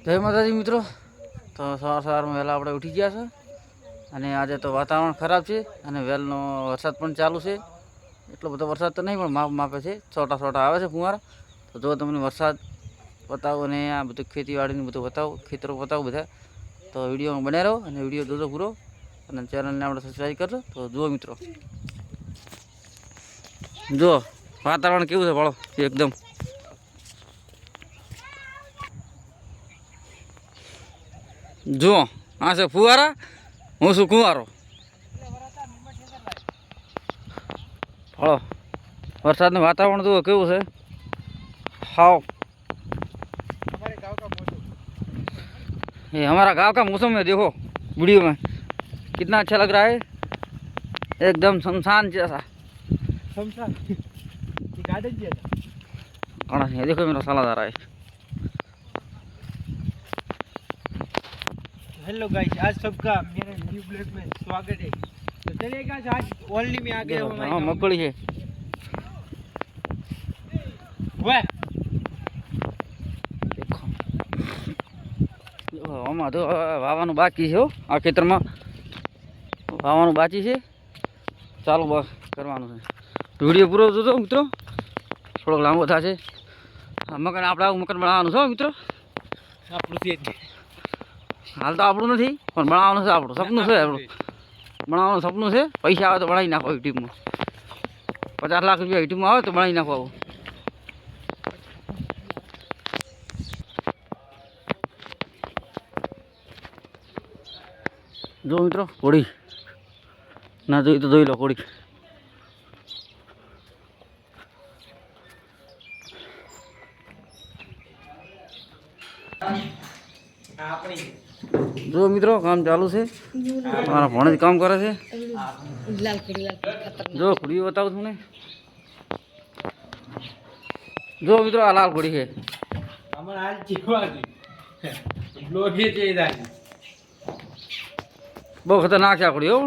જય માતાજી મિત્રો. તો સવારમાં વહેલા આપણે ઉઠી ગયા છે અને આજે તો વાતાવરણ ખરાબ છે અને વહેલનો વરસાદ પણ ચાલુ છે. એટલો બધો વરસાદ તો નહીં, પણ માપે છે, છોટા છોટા આવે છે ફુવારા. તો જો તમને વરસાદ બતાવો અને આ બધું ખેતીવાડીનું બધું બતાવો, ખેતરો બતાવો બધા. તો વિડીયોમાં બન્યા રહો અને વિડીયો જોજો પૂરો, અને ચેનલને આપણે સબસ્ક્રાઈબ કરજો. તો જુઓ મિત્રો, જો વાતાવરણ કેવું છે ભાળો એકદમ. જુઓ આ છે ફુવારા, હું છું કુંવારો. ફળો વરસાદનું વાતાવરણ જુઓ કેવું છે. हाउ ये हमारा गांव का मौसम है, देखो वीडियो में कितना अच्छा लग रहा है, एकदम शमशान जैसा। शमशान गार्डन जैसा। ये देखो मेरा साला जा रहा है। हेलो गाइस, आज सबका मेरे न्यू ब्लॉग में स्वागत है। तो चलिए गाइस, आज ओनली में आ गए हो हमारे मकड़ी है वाह। આમાં તો વાવવાનું બાકી છે. આ ખેતરમાં વાવવાનું બાકી છે, ચાલુ કરવાનું છે. વિડીયો પૂરો જોજો મિત્રો, થોડોક લાંબો થશે. મકાન આપણે આવું મકાન બનાવવાનું છે મિત્રો. આપણું છે હાલ તો આપણું નથી, પણ બનાવવાનું છે. આપણું સપનું છે, આપણું બનાવવાનું સપનું છે. પૈસા આવે તો બનાવી નાખો. યુટ્યુબમાં 50 લાખ રૂપિયા યુટ્યુબમાં આવે તો બનાવી નાખો. આવું જો મિત્રો, કોળી ના જોઈ તો જોઈ લો. કોળી જો મિત્રો, કામ ચાલુ છે. મારા ભણે કામ કરે છે. જો કોળી બતાવું છું ને. જો મિત્રો, આ લાલ કોળી છે. બહુ ખતરનાક છે આ કોળી. હો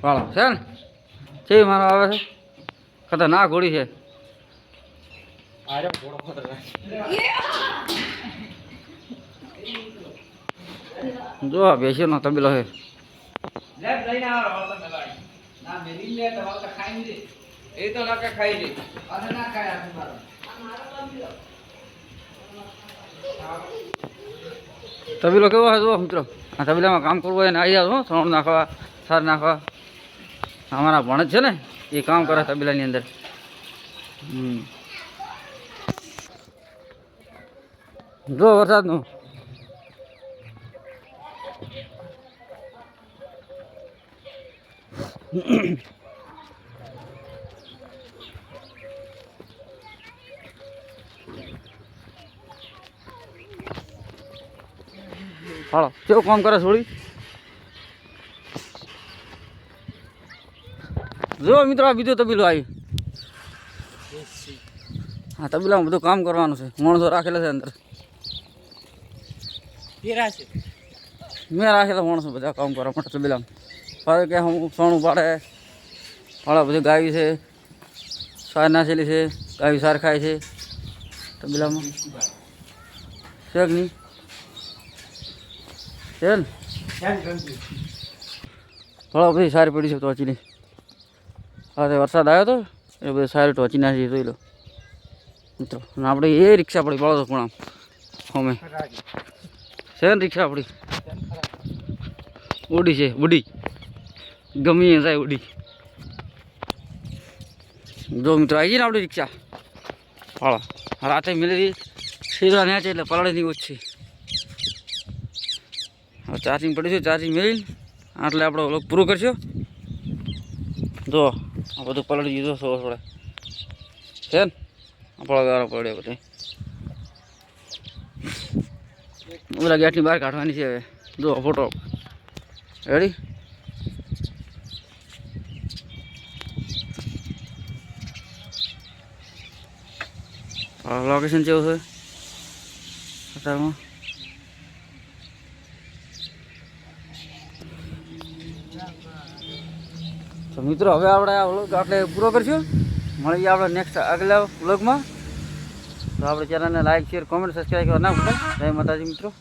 વાળો છે ને, છે મારો આવે છે. ખતરનાક ઘોડી છે. જો આ બેસ્યો નો તબેલો છે. તબેલો કેવો છે જો મિત્રો. આ તબેલામાં કામ કરવું હોય ને આવી જાવ. સણ નાખવા, સાર નાખવા. અમારા ભણજ છે ને, એ કામ કરે તબેલાની અંદર. જો વરસાદનું હાલો કેવું કામ કરે છોડી. જો મિત્રો, આ બીજો તબેલો આવી. હા, તબેલામાં બધું કામ કરવાનું છે. માણસો રાખેલા છે અંદર. મેં રાખેલા માણસો બધા કામ કરવા માટે તબેલામાં. હવે કે હું સોનું પાડે, પાડા બધું ગાયું છે, સાર નાખેલી છે. ગાયું સાર ખાય છે તબેલામાં. છે કે નહીં? છે ને, થોડા બધી સારી પડી છે ટોચીની. હા, વરસાદ આવ્યો હતો એ બધું સારી ટોચી નાખી. જોઈ લો મિત્રો. અને આપણે એ રિક્ષા પડી પાડો તો પણ આમ અમે છે ને રિક્ષા આપણી ઉડી છે. ઉડી ગમી જાય ઉડી. જો મિત્રો, આવી છે ને આપણી રિક્ષા. પાડો રાતે મિલી શીરા ન્યા છે એટલે પલળે નહીં ઓછી. હવે ચાર્જિંગ પડી છે, ચાર્જિંગ મેળવી એટલે આપણે ઓલો પૂરું કરશો. જો આ બધું પલળી દીધું થોડો થોડે છે ને. આપણો ગારો પડ્યો બધે. ઓલા ગેટની બહાર કાઢવાની છે હવે. જો ફોટો રેડી. લોકેશન કેવું છે અત્યારમાં. તો મિત્રો, હવે આપણે આ વ્લોગ આટલે પૂરો કરશું. મળીએ આપણે નેક્સ્ટ આગલા વ્લોગમાં. તો આપણે ચેનલને લાઈક શેર કોમેન્ટ સબસ્ક્રાઈબ કરવા ના ભૂલતા. જય માતાજી મિત્રો.